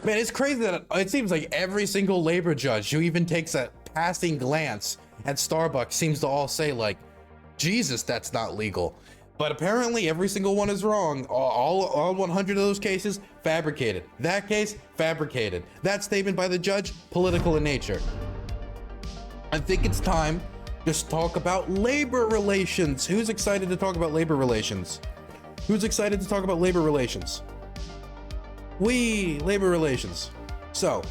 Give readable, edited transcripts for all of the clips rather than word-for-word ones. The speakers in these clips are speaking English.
Man, it's crazy that it seems like every single labor judge who even takes a passing glance at Starbucks seems to all say like, Jesus, that's not legal. But apparently every single one is wrong. All 100 of those cases, fabricated. That case, fabricated. That statement by the judge, political in nature. I think it's time to talk about labor relations. Who's excited to talk about labor relations? Who's excited to talk about labor relations? Labor relations. So,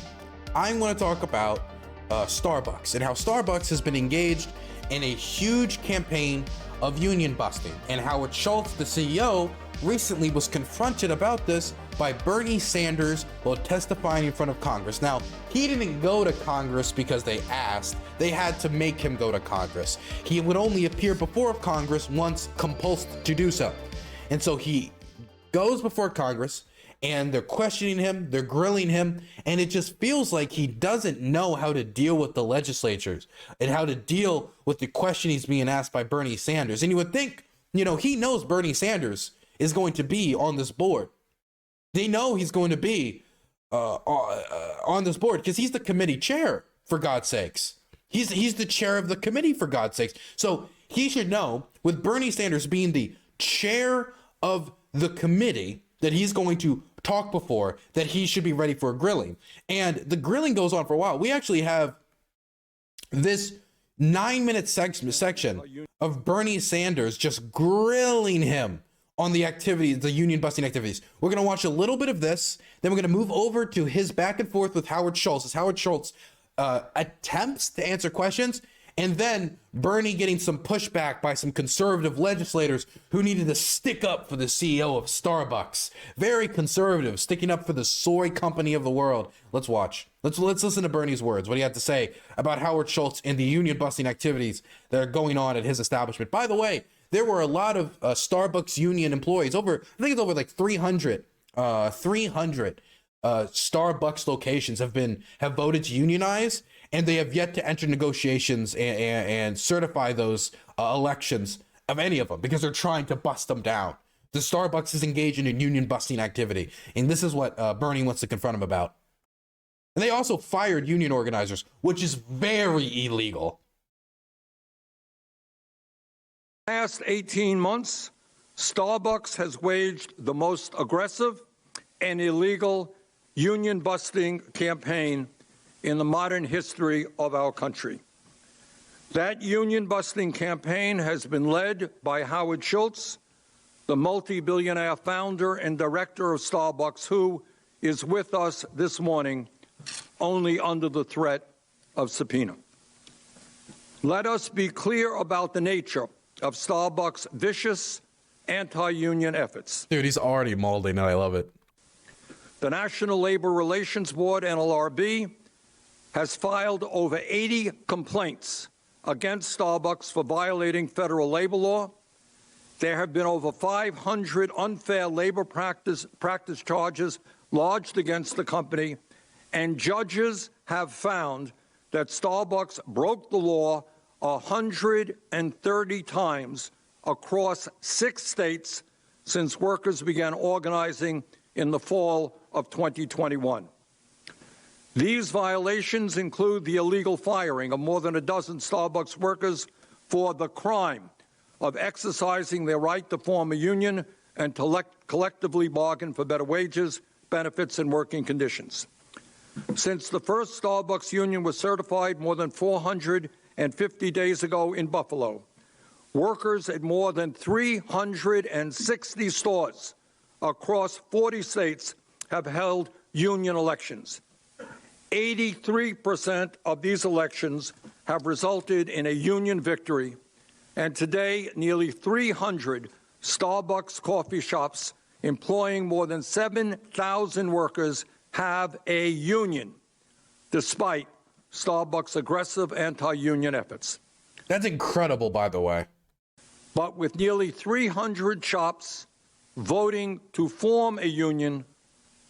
I'm going to talk about Starbucks and how Starbucks has been engaged in a huge campaign of union busting, and Howard Schultz, the CEO, recently was confronted about this by Bernie Sanders while testifying in front of Congress. Now, he didn't go to Congress because they asked. They had to make him go to Congress. He would only appear before Congress once compelled to do so. And so he goes before Congress, and they're questioning him, they're grilling him, and it just feels like he doesn't know how to deal with the legislatures and how to deal with the question he's being asked by Bernie Sanders. And you would think, you know, he knows Bernie Sanders is going to be on this board. They know he's going to be on this board because he's the committee chair, for God's sakes. He's the chair of the committee, for God's sakes. So he should know, with Bernie Sanders being the chair of the committee that he's going to talk before, that he should be ready for a grilling. And the grilling goes on for a while. We actually have this 9-minute section of Bernie Sanders just grilling him on the activities, the union busting activities. We're going to watch a little bit of this. Then we're going to move over to his back and forth with Howard Schultz as Howard Schultz attempts to answer questions. And then Bernie getting some pushback by some conservative legislators who needed to stick up for the CEO of Starbucks. Very conservative, sticking up for the soy company of the world. Let's watch. Let's listen to Bernie's words. What do you have to say about Howard Schultz and the union busting activities that are going on at his establishment? By the way, there were a lot of Starbucks union employees, I think it's over like 300 Starbucks locations have voted to unionize, and they have yet to enter negotiations and certify those elections of any of them because they're trying to bust them down. The Starbucks is engaging in union busting activity, and this is what Bernie wants to confront him about. And they also fired union organizers, which is very illegal. Last 18 months, Starbucks has waged the most aggressive and illegal union busting campaign in the modern history of our country. That union busting campaign has been led by Howard Schultz, the multi-billionaire founder and director of Starbucks, who is with us this morning only under the threat of subpoena. Let us be clear about the nature of Starbucks' vicious anti-union efforts. Dude, he's already molding, and I love it. The National Labor Relations Board, NLRB, has filed over 80 complaints against Starbucks for violating federal labor law. There have been over 500 unfair labor practice charges lodged against the company, and judges have found that Starbucks broke the law 130 times across 6 states since workers began organizing in the fall of 2021. These violations include the illegal firing of more than a dozen Starbucks workers for the crime of exercising their right to form a union and to collectively bargain for better wages, benefits, and working conditions. Since the first Starbucks union was certified more than 450 days ago in Buffalo, workers at more than 360 stores across 40 states have held union elections. 83% of these elections have resulted in a union victory, and today nearly 300 Starbucks coffee shops employing more than 7,000 workers have a union, despite Starbucks' aggressive anti-union efforts. That's incredible, by the way. But with nearly 300 shops voting to form a union,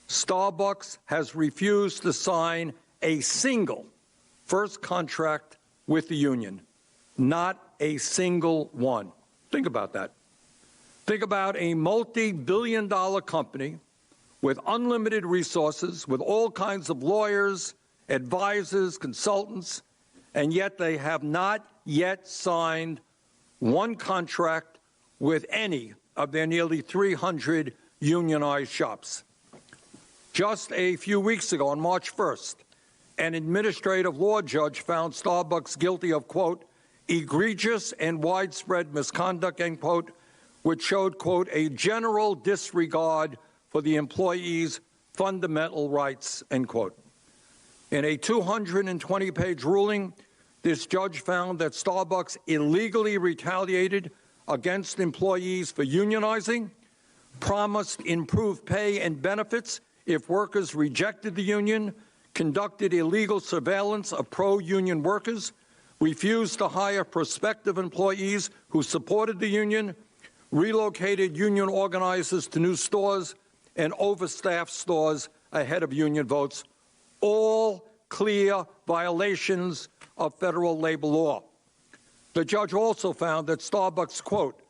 Starbucks has refused to sign a single first contract with the union. Not a single one. Think about that. Think about a multi-billion-dollar company with unlimited resources, with all kinds of lawyers, advisors, consultants, and yet they have not yet signed one contract with any of their nearly 300 unionized shops. Just a few weeks ago, on March 1st, an administrative law judge found Starbucks guilty of, quote, egregious and widespread misconduct, end quote, which showed, quote, a general disregard for the employees' fundamental rights, end quote. In a 220-page ruling, this judge found that Starbucks illegally retaliated against employees for unionizing, promised improved pay and benefits if workers rejected the union, conducted illegal surveillance of pro-union workers, refused to hire prospective employees who supported the union, relocated union organizers to new stores, and overstaffed stores ahead of union votes, all clear violations of federal labor law. The judge also found that Starbucks, quote,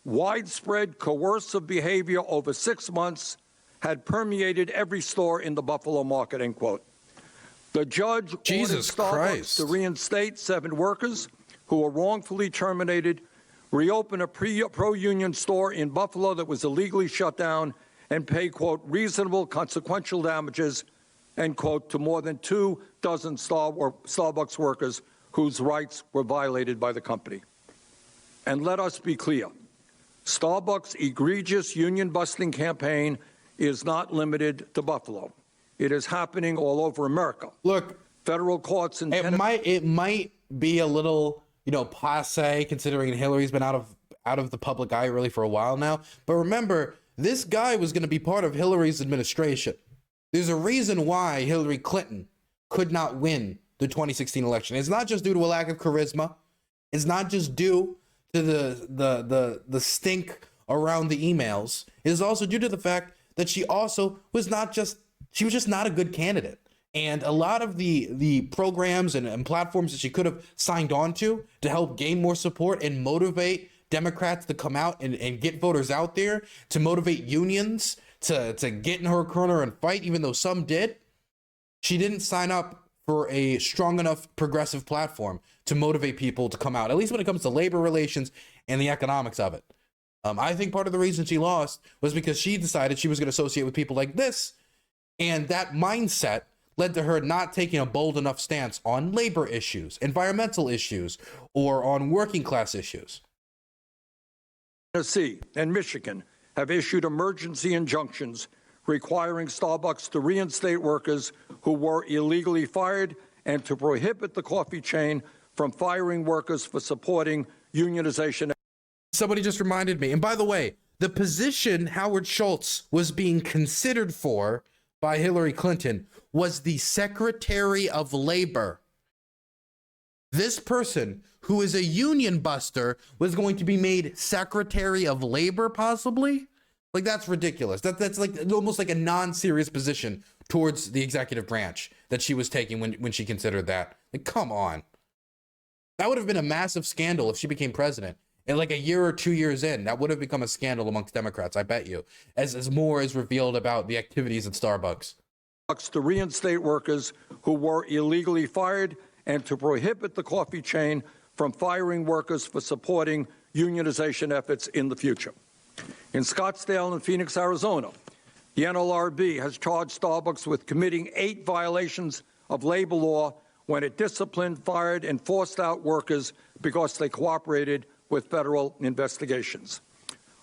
widespread coercive behavior over 6 months had permeated every store in the Buffalo market, end quote. The judge ordered Starbucks to reinstate 7 workers who were wrongfully terminated, reopen a pro-union store in Buffalo that was illegally shut down, and pay, quote, reasonable consequential damages, end quote, to more than 24 Starbucks workers whose rights were violated by the company. And let us be clear, Starbucks' egregious union-busting campaign is not limited to Buffalo. It is happening all over America. Look, federal courts in it might be a little, passe, considering Hillary's been out of the public eye really for a while now. But remember, this guy was going to be part of Hillary's administration. There's a reason why Hillary Clinton could not win the 2016 election. It's not just due to a lack of charisma. It's not just due to the stink around the emails. It is also due to the fact that she was just not a good candidate. And a lot of the programs and platforms that she could have signed on to help gain more support and motivate Democrats to come out and get voters out there, to motivate unions to get in her corner and fight, even though some did, she didn't sign up for a strong enough progressive platform to motivate people to come out, at least when it comes to labor relations and the economics of it. I think part of the reason she lost was because she decided she was going to associate with people like this, and that mindset led to her not taking a bold enough stance on labor issues, environmental issues, or on working class issues. Tennessee and Michigan have issued emergency injunctions requiring Starbucks to reinstate workers who were illegally fired and to prohibit the coffee chain from firing workers for supporting unionization. Somebody just reminded me, and by the way, the position Howard Schultz was being considered for by Hillary Clinton was the Secretary of Labor. This person, who is a union buster, was going to be made Secretary of Labor, possibly? Like, that's ridiculous. That's like almost like a non-serious position towards the executive branch that she was taking when she considered that. Like, come on. That would have been a massive scandal if she became president. And like a year or 2 years in, that would have become a scandal amongst Democrats, I bet you, as more is revealed about the activities at Starbucks. To reinstate workers who were illegally fired and to prohibit the coffee chain from firing workers for supporting unionization efforts in the future. In Scottsdale and Phoenix, Arizona, the NLRB has charged Starbucks with committing 8 violations of labor law when it disciplined, fired, and forced out workers because they cooperated with federal investigations.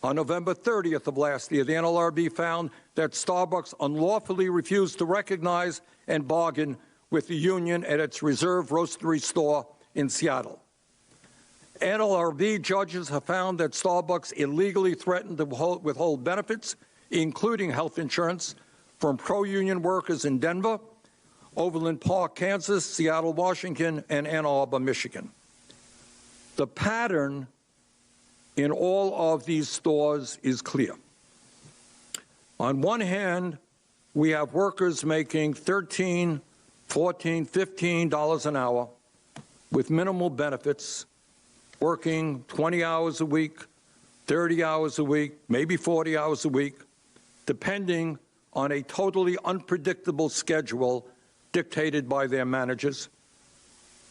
On November 30th of last year, the NLRB found that Starbucks unlawfully refused to recognize and bargain with the union at its Reserve Roastery store in Seattle. NLRB judges have found that Starbucks illegally threatened to withhold benefits, including health insurance, from pro-union workers in Denver, Overland Park, Kansas, Seattle, Washington, and Ann Arbor, Michigan. The pattern in all of these stores is clear. On one hand, we have workers making $13, $14, $15 an hour with minimal benefits, working 20 hours a week, 30 hours a week, maybe 40 hours a week, depending on a totally unpredictable schedule dictated by their managers.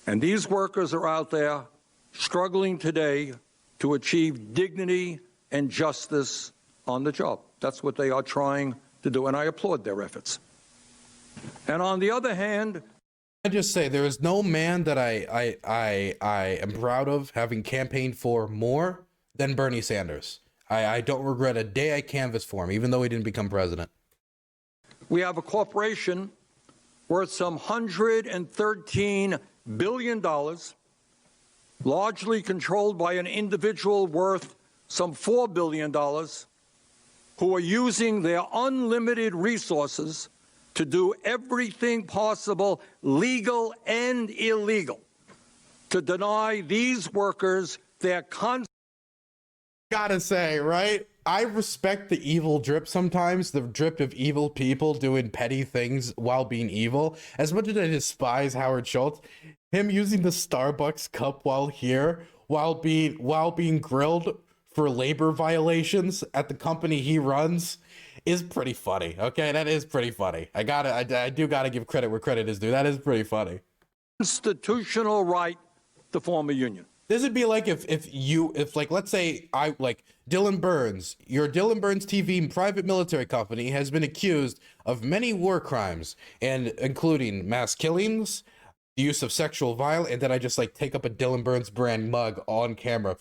And these workers are out there struggling today to achieve dignity and justice on the job. That's what they are trying to do, and I applaud their efforts. And on the other hand, I just say there is no man that I am proud of having campaigned for more than Bernie Sanders. I don't regret a day I canvassed for him, even though he didn't become president. We have a corporation worth some $113 billion, largely controlled by an individual worth some $4 billion, who are using their unlimited resources to do everything possible, legal and illegal, to deny these workers their Gotta say, right? I respect the evil drip sometimes, the drip of evil people doing petty things while being evil. As much as I despise Howard Schultz, him using the Starbucks cup while being grilled for labor violations at the company he runs is pretty funny. Okay, that is pretty funny. I do gotta give credit where credit is due. That is pretty funny. Constitutional right to form a union. This would be like if like, let's say Dylan Burns, your Dylan Burns TV private military company has been accused of many war crimes, and including mass killings, the use of sexual violence, and then I just like take up a Dylan Burns brand mug on camera.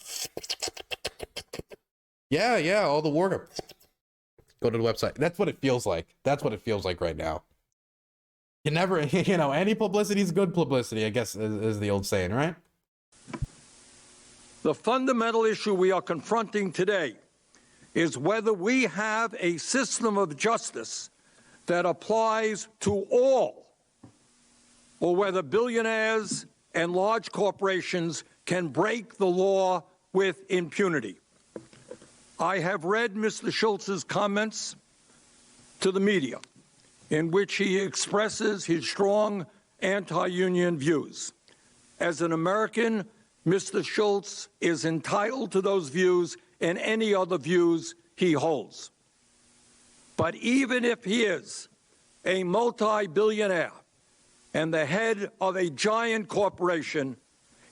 Yeah, all the war. Go to the website. That's what it feels like. That's what it feels like right now. You never, any publicity is good publicity, I guess, is the old saying, right? The fundamental issue we are confronting today is whether we have a system of justice that applies to all, or whether billionaires and large corporations can break the law with impunity. I have read Mr. Schultz's comments to the media, in which he expresses his strong anti-union views. As an American, Mr. Schultz is entitled to those views and any other views he holds. But even if he is a multi-billionaire and the head of a giant corporation,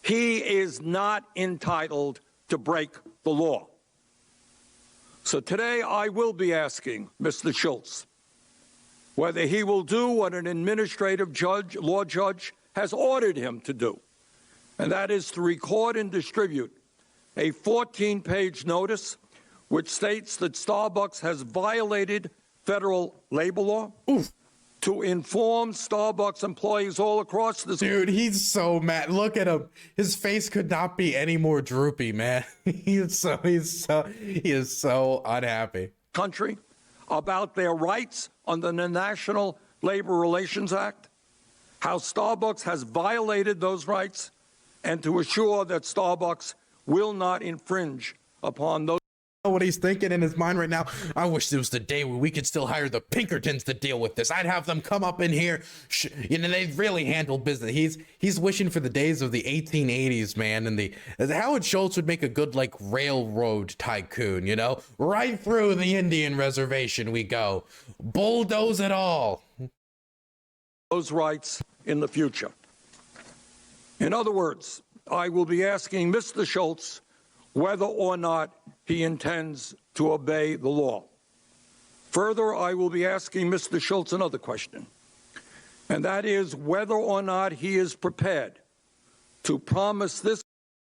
he is not entitled to break the law. So today I will be asking Mr. Schultz whether he will do what an administrative law judge has ordered him to do, and that is to record and distribute a 14-page notice which states that Starbucks has violated federal labor law. Oof. To inform Starbucks employees all across this. Dude, he's so mad. Look at him. His face could not be any more droopy, man. He is so unhappy. Country about their rights under the National Labor Relations Act, how Starbucks has violated those rights, and to assure that Starbucks will not infringe upon those. What he's thinking in his mind right now, I wish there was the day where we could still hire the Pinkertons to deal with this. I'd have them come up in here, they'd really handle business. He's wishing for the days of the 1880s, man, and Howard Schultz would make a good like railroad tycoon, right through the Indian reservation we go, bulldoze it all. Those rights in the future. In other words, I will be asking Mr. Schultz whether or not he intends to obey the law. Further, I will be asking Mr. Schultz another question, and that is whether or not he is prepared to promise this.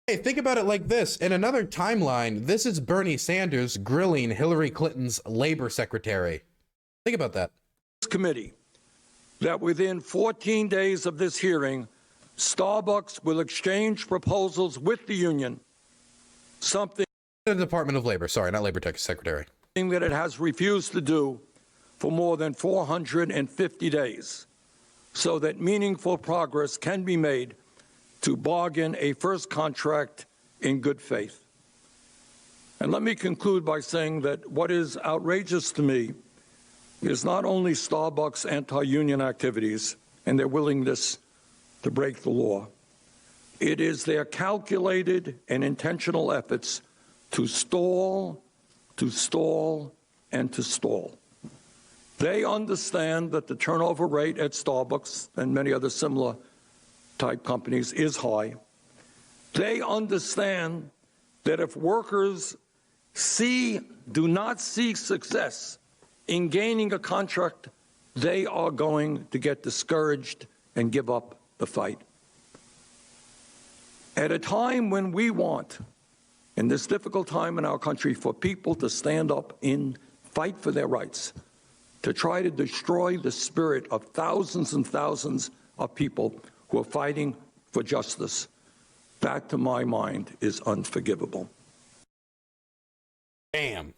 Hey, think about it like this. In another timeline, this is Bernie Sanders grilling Hillary Clinton's labor secretary. Think about that. Committee that within 14 days of this hearing, Starbucks will exchange proposals with the union, something the Department of Labor, sorry, not Labor Secretary. That it has refused to do for more than 450 days, so that meaningful progress can be made to bargain a first contract in good faith. And let me conclude by saying that what is outrageous to me is not only Starbucks' anti-union activities and their willingness to break the law, it is their calculated and intentional efforts to stall, and to stall. They understand that the turnover rate at Starbucks and many other similar type companies is high. They understand that if workers do not see success in gaining a contract, they are going to get discouraged and give up the fight. At a time when we want, in this difficult time in our country, for people to stand up and fight for their rights, to try to destroy the spirit of thousands and thousands of people who are fighting for justice, that, to my mind, is unforgivable. Damn.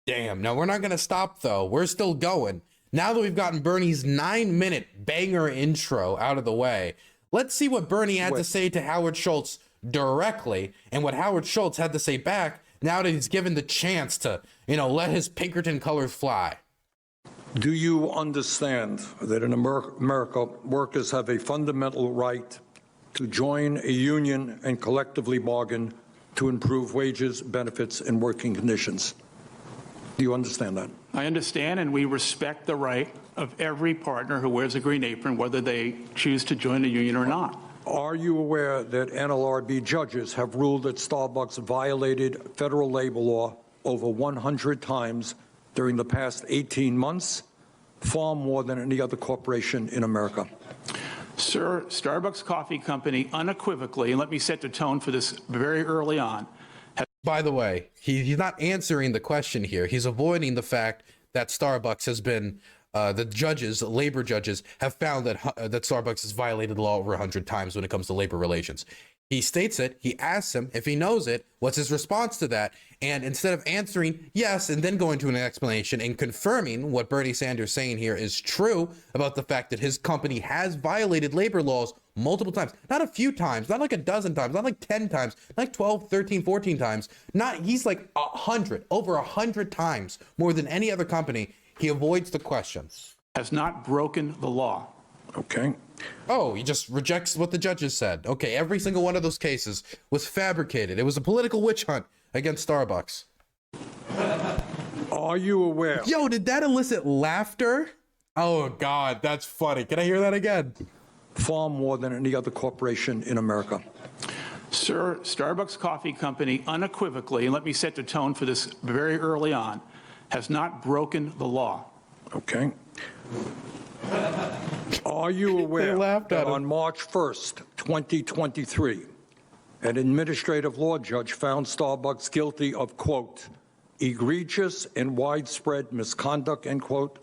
Now, we're not going to stop, though. We're still going. Now that we've gotten Bernie's 9-minute banger intro out of the way, let's see what Bernie had to say to Howard Schultz directly and what Howard Schultz had to say back now that he's given the chance to, let his Pinkerton colors fly. Do you understand that in America, workers have a fundamental right to join a union and collectively bargain to improve wages, benefits, and working conditions? Do you understand that? I understand, and we respect the right of every partner who wears a green apron, whether they choose to join a union or not. Are you aware that NLRB judges have ruled that Starbucks violated federal labor law over 100 times during the past 18 months, far more than any other corporation in America? Sir, Starbucks Coffee Company unequivocally, and let me set the tone for this very early on. By the way, he's not answering the question here. He's avoiding the fact that Starbucks has been, labor judges have found that Starbucks has violated the law over 100 times when it comes to labor relations. He states it, he asks him if he knows it, what's his response to that? And instead of answering yes and then going to an explanation and confirming what Bernie Sanders saying here is true about the fact that his company has violated labor laws multiple times, not a few times, not like a dozen times, not like 10 times, not like 12, 13, 14 times, he's like 100, over 100 times more than any other company. He avoids the question. Has not broken the law. Okay. Oh, he just rejects what the judges said. Okay, every single one of those cases was fabricated. It was a political witch hunt against Starbucks. Are you aware? Yo, did that elicit laughter? Oh, God, that's funny. Can I hear that again? Far more than any other corporation in America. Sir, Starbucks Coffee Company unequivocally, and let me set the tone for this very early on, has not broken the law. Okay. Are you aware that on March 1st, 2023, an administrative law judge found Starbucks guilty of, quote, egregious and widespread misconduct, end quote,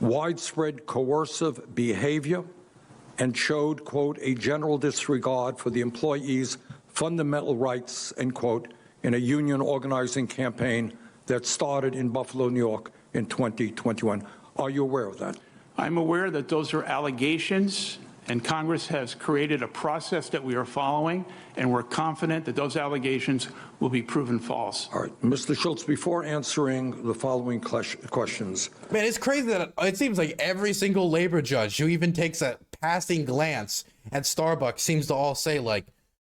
widespread coercive behavior, and showed, quote, a general disregard for the employees' fundamental rights, end quote, in a union organizing campaign that started in Buffalo, New York in 2021. Are you aware of that? I'm aware that those are allegations, and Congress has created a process that we are following, and we're confident that those allegations will be proven false. All right. Mr. Schultz, before answering the following questions. Man, it's crazy that it seems like every single labor judge who even takes a passing glance at Starbucks seems to all say, like,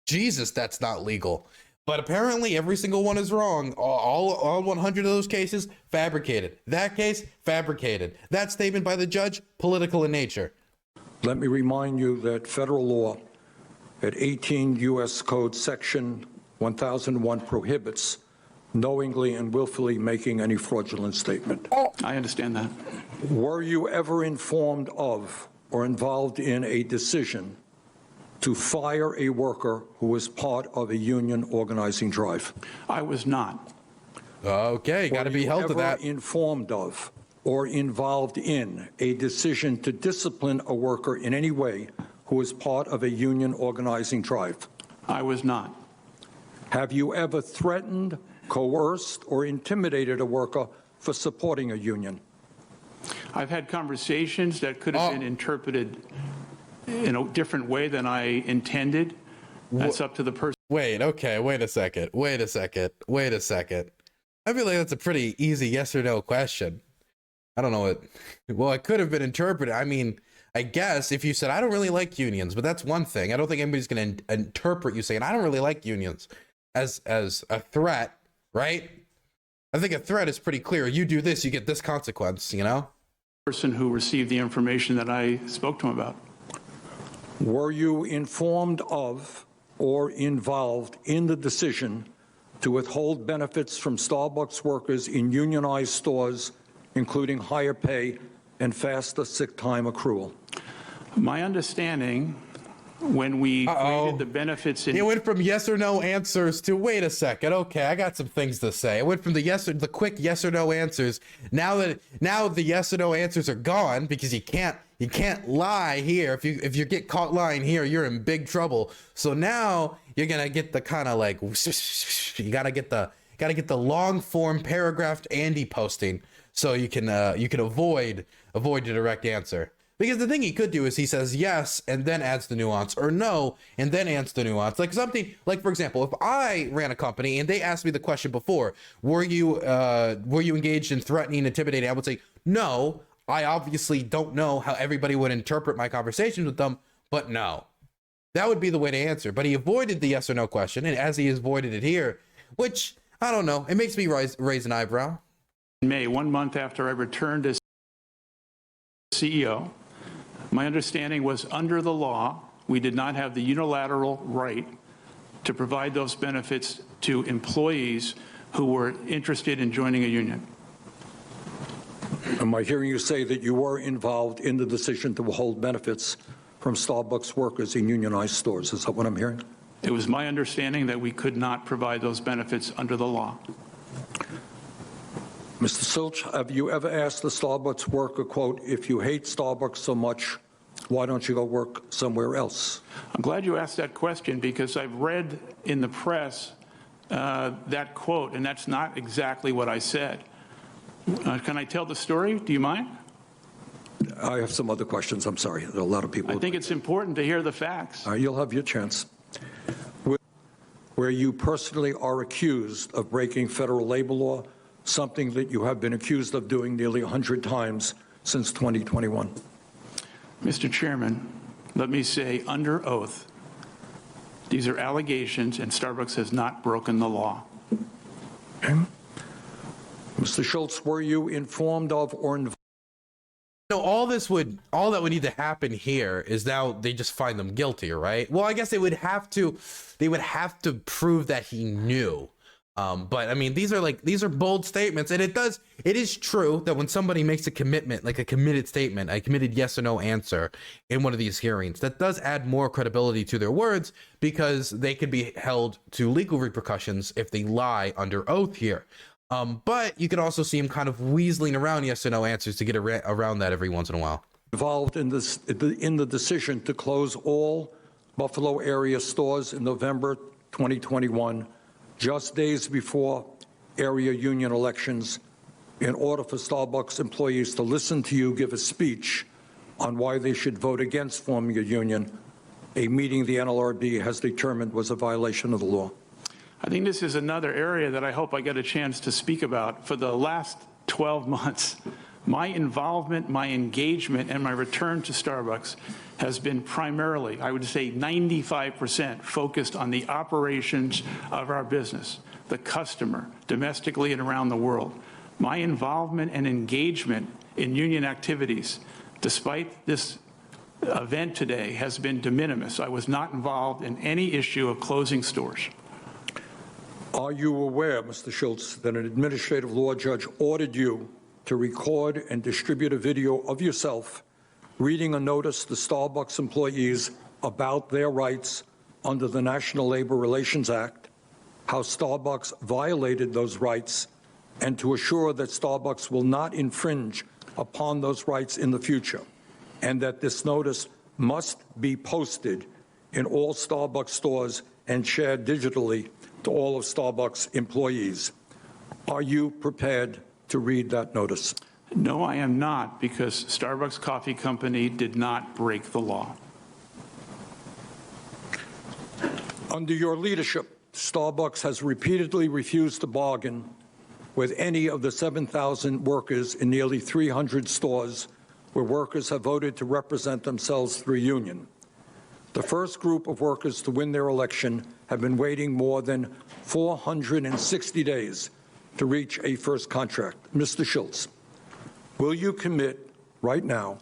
Jesus, that's not legal. But apparently every single one is wrong. All 100 of those cases, fabricated. That case, fabricated. That statement by the judge, political in nature. Let me remind you that federal law at 18 U.S. Code Section 1001 prohibits knowingly and willfully making any fraudulent statement. I understand that. Were you ever informed of or involved in a decision to fire a worker who was part of a union organizing drive? I was not. Okay, got to be held to that. Were you ever informed of or involved in a decision to discipline a worker in any way who was part of a union organizing drive? I was not. Have you ever threatened, coerced, or intimidated a worker for supporting a union? I've had conversations that could have been interpreted in a different way than I intended. That's up to the person. Wait a second. I feel like that's a pretty easy yes or no question. I don't know what, well, it could have been interpreted. I mean, I guess if you said, I don't really like unions, but that's one thing. I don't think anybody's going to interpret you saying, I don't really like unions as a threat, right? I think a threat is pretty clear. You do this, you get this consequence, you know? Person who received the information that I spoke to him about. Were you informed of or involved in the decision to withhold benefits from Starbucks workers in unionized stores, including higher pay and faster sick time accrual? My understanding, when we created the benefits in... It went from yes or no answers to, wait a second, okay, I got some things to say. It went from the quick yes or no answers. Now the yes or no answers are gone, because you can't lie here. If you get caught lying here, you're in big trouble. So now you're gonna get the kind of like, you gotta get the long form paragraphed Andy posting, so you can avoid the direct answer. Because the thing he could do is he says yes and then adds the nuance, or no and then adds the nuance. Like something like, for example, if I ran a company and they asked me the question before, were you engaged in threatening, intimidating? I would say no. I obviously don't know how everybody would interpret my conversations with them, but no. That would be the way to answer. But he avoided the yes or no question, and as he avoided it here, which, I don't know, it makes me raise an eyebrow. In May, 1 month after I returned as CEO, my understanding was under the law, we did not have the unilateral right to provide those benefits to employees who were interested in joining a union. Am I hearing you say that you were involved in the decision to withhold benefits from Starbucks workers in unionized stores? Is that what I'm hearing? It was my understanding that we could not provide those benefits under the law. Mr. Schultz, have you ever asked the Starbucks worker, quote, if you hate Starbucks so much, why don't you go work somewhere else? I'm glad you asked that question, because I've read in the press that quote, and that's not exactly what I said. Can I tell the story? Do you mind? I have some other questions. I'm sorry. There are a lot of people. I think it's important to hear the facts. You'll have your chance. Where you personally are accused of breaking federal labor law, something that you have been accused of doing nearly 100 times since 2021. Mr. Chairman, let me say under oath, these are allegations, and Starbucks has not broken the law. Okay. Mr. Schultz, were you informed of or involved? No, all that would need to happen here is now they just find them guilty, right? Well, I guess they would have to prove that he knew. But I mean, these are bold statements, and it is true that when somebody makes a commitment, like a committed statement, a committed yes or no answer in one of these hearings, that does add more credibility to their words, because they could be held to legal repercussions if they lie under oath here. But you can also see him kind of weaseling around yes or no answers to get around that every once in a while. Involved in the decision to close all Buffalo area stores in November 2021, just days before area union elections, in order for Starbucks employees to listen to you give a speech on why they should vote against forming a union, a meeting the NLRB has determined was a violation of the law. I think this is another area that I hope I get a chance to speak about. For the last 12 months, my involvement, my engagement, and my return to Starbucks has been primarily, I would say 95%, focused on the operations of our business, the customer, domestically and around the world. My involvement and engagement in union activities, despite this event today, has been de minimis. I was not involved in any issue of closing stores. Are you aware, Mr. Schultz, that an administrative law judge ordered you to record and distribute a video of yourself reading a notice to Starbucks employees about their rights under the National Labor Relations Act, how Starbucks violated those rights, and to assure that Starbucks will not infringe upon those rights in the future, and that this notice must be posted in all Starbucks stores and shared digitally to all of Starbucks employees? Are you prepared to read that notice? No, I am not, because Starbucks Coffee Company did not break the law. Under your leadership, Starbucks has repeatedly refused to bargain with any of the 7,000 workers in nearly 300 stores where workers have voted to represent themselves through a union. The first group of workers to win their election have been waiting more than 460 days to reach a first contract. Mr. Schultz, will you commit right now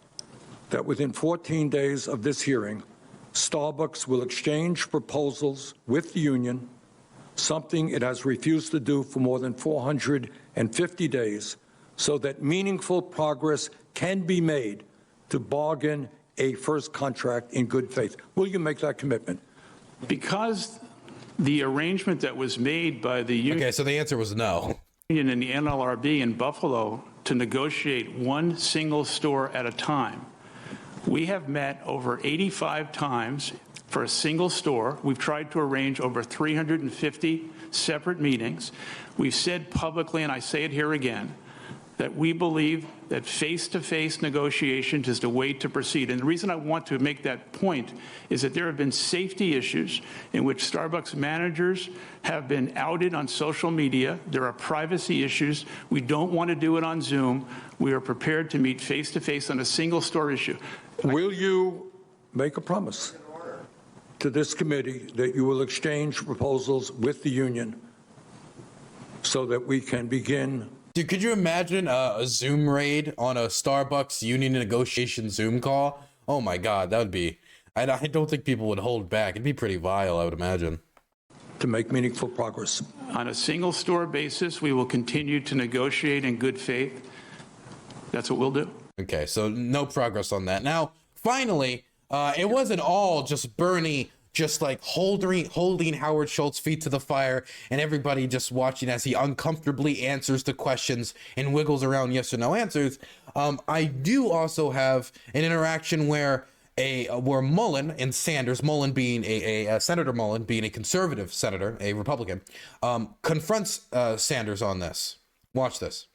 that within 14 days of this hearing, Starbucks will exchange proposals with the union, something it has refused to do for more than 450 days, so that meaningful progress can be made to bargain a first contract in good faith? Will you make that commitment? Because the arrangement that was made by the union. Okay, so the answer was no. And the NLRB in Buffalo to negotiate one single store at a time. We have met over 85 times for a single store. We've tried to arrange over 350 separate meetings. We've said publicly, and I say it here again, that we believe that face-to-face negotiations is the way to proceed. And the reason I want to make that point is that there have been safety issues in which Starbucks managers have been outed on social media. There are privacy issues. We don't want to do it on Zoom. We are prepared to meet face-to-face on a single store issue. Will you make a promise to this committee that you will exchange proposals with the union so that we can begin? Dude, could you imagine a Zoom raid on a Starbucks union negotiation Zoom call? Oh my God, that would be, I don't think people would hold back. It'd be pretty vile, I would imagine. To make meaningful progress. On a single store basis, we will continue to negotiate in good faith. That's what we'll do. Okay, so no progress on that. Now, finally, it wasn't all just Bernie just like holding Howard Schultz's feet to the fire and everybody just watching as he uncomfortably answers the questions and wiggles around yes or no answers. I do also have an interaction where Mullin and Sanders, Mullin being Senator Mullin being a conservative senator, a Republican, confronts Sanders on this. Watch this.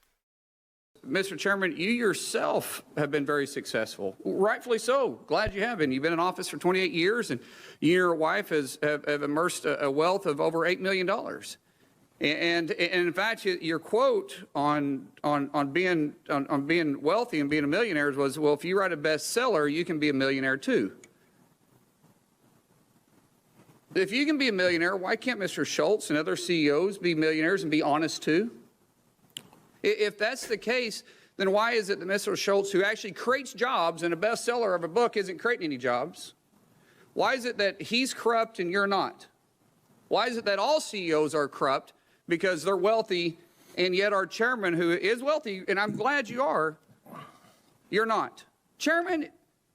Mr. Chairman, you yourself have been very successful. Rightfully so. Glad you have been. You've been in office for 28 years, and you and your wife have immersed a wealth of over $8 million. And in fact, your quote on being wealthy and being a millionaire was, well, if you write a bestseller, you can be a millionaire too. If you can be a millionaire, why can't Mr. Schultz and other CEOs be millionaires and be honest too? If that's the case, then why is it that Mr. Schultz, who actually creates jobs and a bestseller of a book isn't creating any jobs? Why is it that he's corrupt and you're not? Why is it that all CEOs are corrupt because they're wealthy and yet our chairman, who is wealthy, and I'm glad you are, you're not? Chairman,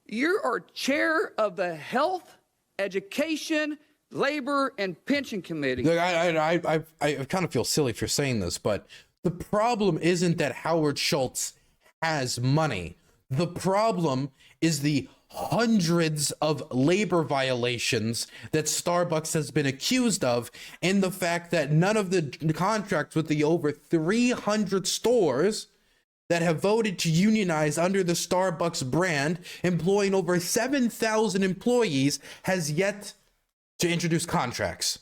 you are chair of the Health, Education, Labor, and Pension Committee. Look, I kind of feel silly for saying this, but the problem isn't that Howard Schultz has money. The problem is the hundreds of labor violations that Starbucks has been accused of, and the fact that none of the contracts with the over 300 stores that have voted to unionize under the Starbucks brand, employing over 7,000 employees, has yet to introduce contracts.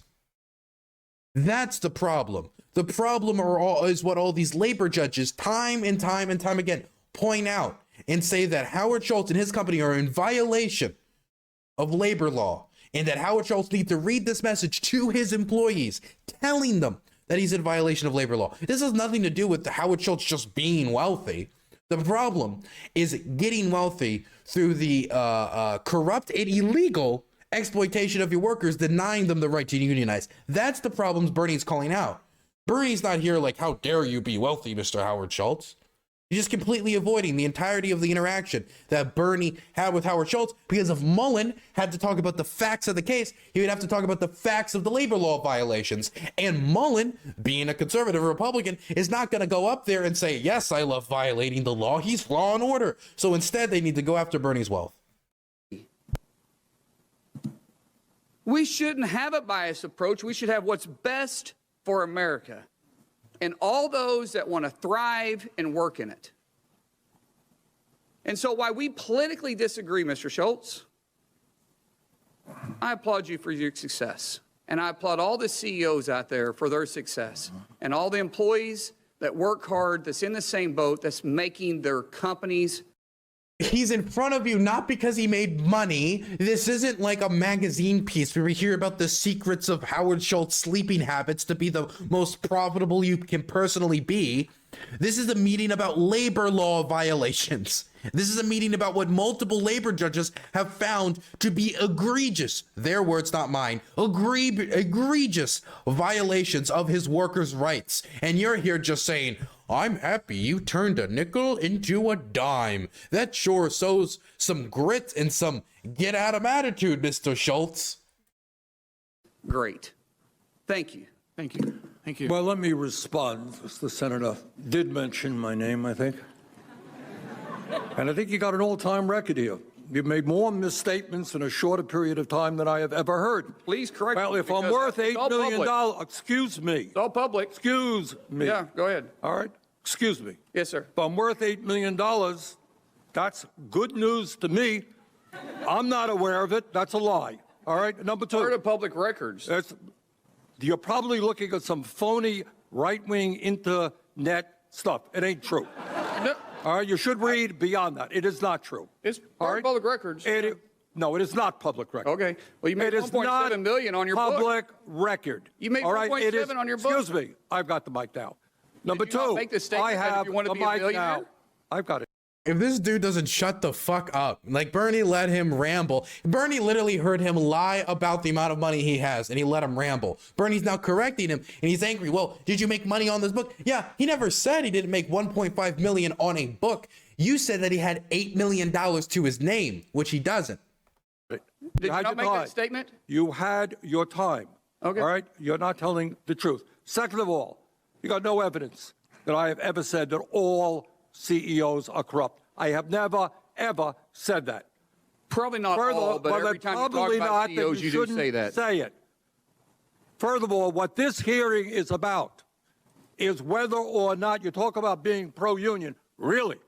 That's the problem. The problem is what all these labor judges time and time again point out and say that Howard Schultz and his company are in violation of labor law, and that Howard Schultz needs to read this message to his employees, telling them that he's in violation of labor law. This has nothing to do with Howard Schultz just being wealthy. The problem is getting wealthy through the corrupt and illegal exploitation of your workers, denying them the right to unionize. That's the problems Bernie's calling out. Bernie's not here like, how dare you be wealthy, Mr. Howard Schultz. He's just completely avoiding the entirety of the interaction that Bernie had with Howard Schultz, because if Mullin had to talk about the facts of the case, he would have to talk about the facts of the labor law violations. And Mullin, being a conservative Republican, is not going to go up there and say, yes, I love violating the law. He's law and order. So instead, they need to go after Bernie's wealth. We shouldn't have a biased approach. We should have what's best for America and all those that want to thrive and work in it. And so while we politically disagree, Mr. Schultz, I applaud you for your success. And I applaud all the CEOs out there for their success, and all the employees that work hard, that's in the same boat, that's making their companies He's in front of you not because he made money. This isn't like a magazine piece where we hear about the secrets of Howard Schultz sleeping habits to be the most profitable you can personally be. This is a meeting about labor law violations. This is a meeting about what multiple labor judges have found to be egregious, their words, not mine, egregious violations of his workers' rights. And you're here just saying, I'm happy you turned a nickel into a dime. That sure shows some grit and some get at 'em attitude, Mr. Schultz. Great. Thank you. Thank you. Thank you. Well, let me respond. The senator did mention my name, I think. And I think you got an all-time record here. You've made more misstatements in a shorter period of time than I have ever heard. Please correct me. Well, if I'm worth $8 million, excuse me. It's all public. Excuse me. Yeah, go ahead. All right? Excuse me. Yes, sir. If I'm worth $8 million, that's good news to me. I'm not aware of it. That's a lie. All right? Number two. Part of public records. You're probably looking at some phony right-wing internet stuff. It ain't true. No, All right? You should read beyond that. It is not true. it's All part right? of public records. No, it is not public record. Okay. Well, you made It is not $1.7 million on your book. public record. You made All right? It is- $1.7 on your book. Excuse me. I've got the mic now. Number you not two, make the statement I that if have you want to the be a mic millionaire? now. I've got it. If this dude doesn't shut the fuck up, like Bernie let him ramble. Bernie literally heard him lie about the amount of money he has and he let him ramble. Bernie's now correcting him and he's angry. Well, did you make money on this book? Yeah, he never said he didn't make 1.5 million on a book. You said that he had $8 million to his name, which he doesn't. Did you not make that statement? You had your time. Okay. All right? You're not telling the truth. Second of all, you got no evidence that I have ever said that all CEOs are corrupt. I have never, ever said that. Probably not all, but every time you talk about CEOs, you do say that. Say it. Furthermore, what this hearing is about is whether or not you talk about being pro-union. Really,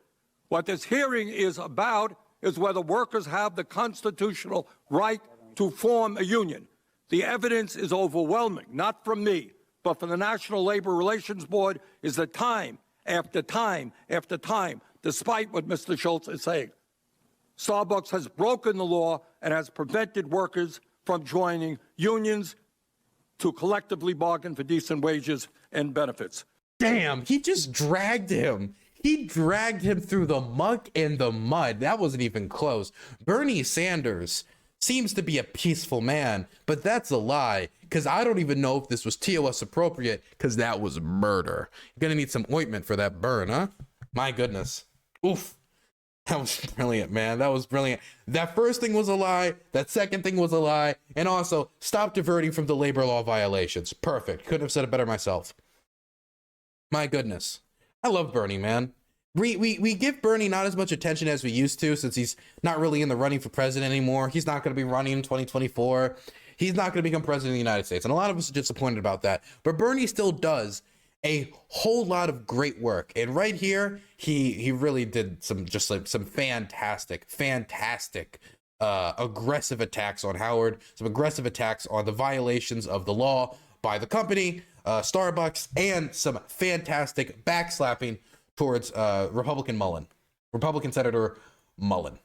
what this hearing is about is whether workers have the constitutional right to form a union. The evidence is overwhelming, not from me, but from the National Labor Relations Board, is that time after time after time, despite what Mr. Schultz is saying, Starbucks has broken the law and has prevented workers from joining unions to collectively bargain for decent wages and benefits. Damn, he just dragged him. He dragged him through the muck and the mud. That wasn't even close. Bernie Sanders seems to be a peaceful man, but that's a lie, because I don't even know if this was TOS appropriate, because that was murder. You're gonna need some ointment for that burn, huh? My goodness. Oof. That was brilliant, man. That was brilliant. That first thing was a lie. That second thing was a lie. And also, stop diverting from the labor law violations. Perfect. Couldn't have said it better myself. My goodness. I love Bernie, man. We give Bernie not as much attention as we used to, since he's not really in the running for president anymore. He's not going to be running in 2024. He's not going to become president of the United States. And a lot of us are disappointed about that. But Bernie still does a whole lot of great work. And right here, he really did some fantastic aggressive attacks on Howard, some aggressive attacks on the violations of the law by the company, Starbucks, and some fantastic backslapping towards Republican Senator Mullin.